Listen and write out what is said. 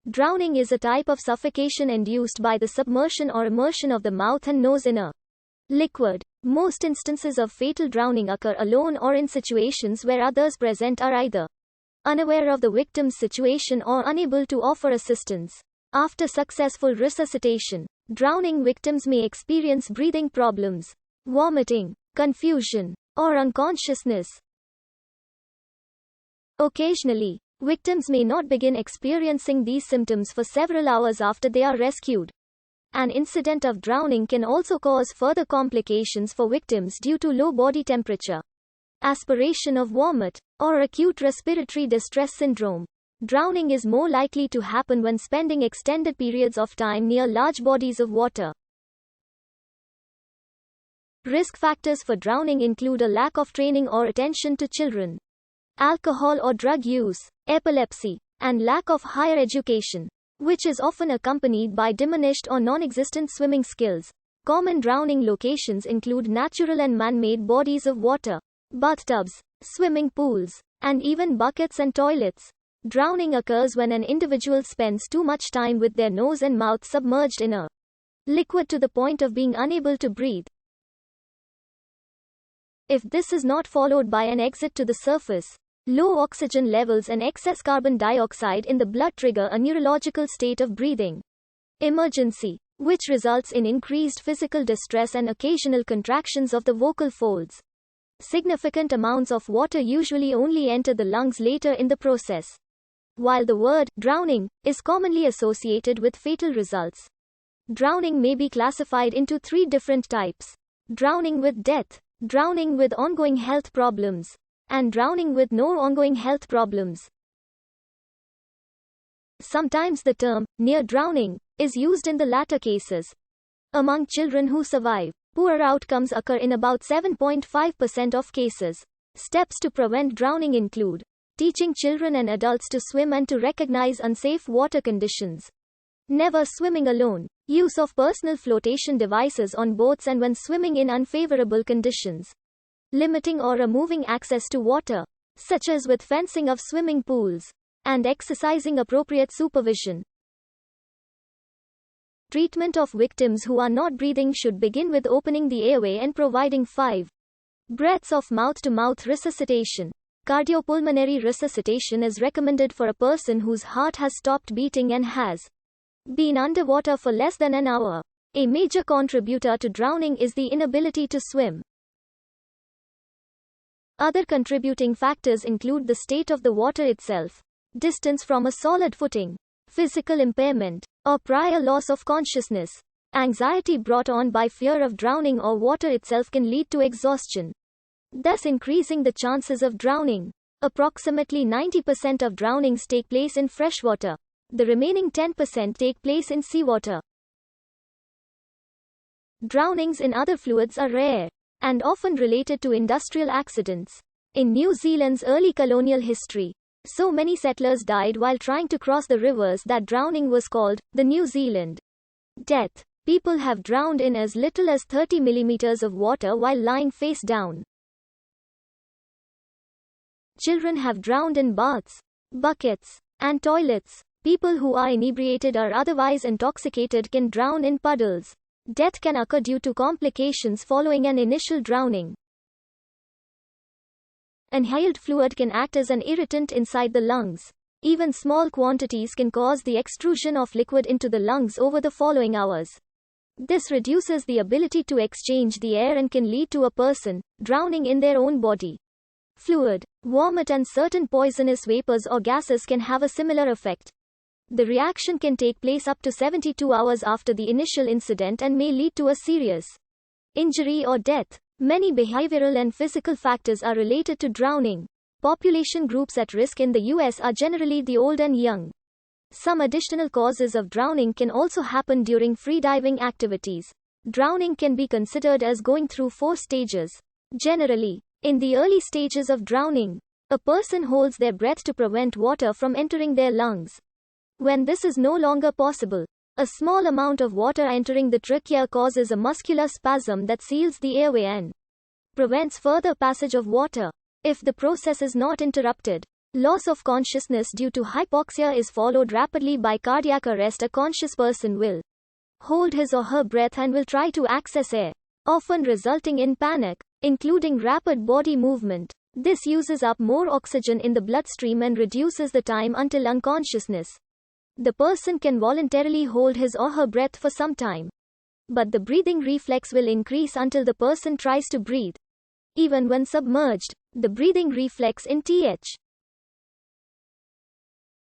Drowning is a type of suffocation induced by the submersion or immersion of the mouth and nose in a liquid. Most instances of fatal drowning occur alone or in situations where others present are either unaware of the victim's situation or unable to offer assistance. After successful resuscitation, drowning victims may experience breathing problems, vomiting, confusion, or unconsciousness. Occasionally, victims may not begin experiencing these symptoms for several hours after they are rescued. An incident of drowning can also cause further complications for victims due to low body temperature, aspiration of vomit, or acute respiratory distress syndrome. Drowning is more likely to happen when spending extended periods of time near large bodies of water. Risk factors for drowning include a lack of training or attention to children, alcohol or drug use, epilepsy, and lack of higher education, which is often accompanied by diminished or non-existent swimming skills. Common drowning locations include natural and man-made bodies of water, bathtubs, swimming pools, and even buckets and toilets. Drowning occurs when an individual spends too much time with their nose and mouth submerged in a liquid to the point of being unable to breathe. If this is not followed by an exit to the surface, low oxygen levels and excess carbon dioxide in the blood trigger a neurological state of breathing emergency, which results in increased physical distress and occasional contractions of the vocal folds. Significant amounts of water usually only enter the lungs later in the process. While the word drowning is commonly associated with fatal results, drowning may be classified into three different types: drowning with death, drowning with ongoing health problems, and drowning with no ongoing health problems. Sometimes the term near drowning is used in the latter cases. Among children who survive, poor outcomes occur in about 7.5% of cases. Steps to prevent drowning include teaching children and adults to swim and to recognize unsafe water conditions, never swimming alone, use of personal flotation devices on boats and when swimming in unfavorable conditions, limiting or removing access to water, such as with fencing of swimming pools, and exercising appropriate supervision. Treatment of victims who are not breathing should begin with opening the airway and providing 5 breaths of mouth-to-mouth resuscitation. Cardiopulmonary resuscitation is recommended for a person whose heart has stopped beating and has been underwater for less than an hour. A major contributor to drowning is the inability to swim. Other contributing factors include the state of the water itself, distance from a solid footing, physical impairment, or prior loss of consciousness. Anxiety brought on by fear of drowning or water itself can lead to exhaustion, thus increasing the chances of drowning. Approximately 90% of drownings take place in freshwater. The remaining 10% take place in seawater. Drownings in other fluids are rare and often related to industrial accidents. In New Zealand's early colonial history, so many settlers died while trying to cross the rivers that drowning was called the New Zealand death. People have drowned in as little as 30 millimeters of water while lying face down. Children have drowned in baths, buckets, and toilets. People who are inebriated or otherwise intoxicated can drown in puddles. Death can occur due to complications following an initial drowning. Inhaled fluid can act as an irritant inside the lungs. Even small quantities can cause the extrusion of liquid into the lungs over the following hours. This reduces the ability to exchange the air and can lead to a person drowning in their own body. Fluid, vomit and certain poisonous vapors or gases can have a similar effect. The reaction can take place up to 72 hours after the initial incident and may lead to a serious injury or death. Many behavioral and physical factors are related to drowning. Population groups at risk in the US are generally the old and young. Some additional causes of drowning can also happen during freediving activities. Drowning can be considered as going through 4 stages. Generally, in the early stages of drowning, a person holds their breath to prevent water from entering their lungs. When this is no longer possible, a small amount of water entering the trachea causes a muscular spasm that seals the airway and prevents further passage of water. If the process is not interrupted, Loss of consciousness due to hypoxia is followed rapidly by cardiac arrest. A conscious person will hold his or her breath and will try to access air, often resulting in panic, including rapid body movement. This uses up more oxygen in the bloodstream and reduces the time until unconsciousness. The person can voluntarily hold his or her breath for some time, but the breathing reflex will increase until the person tries to breathe. Even when submerged, the breathing reflex in Th.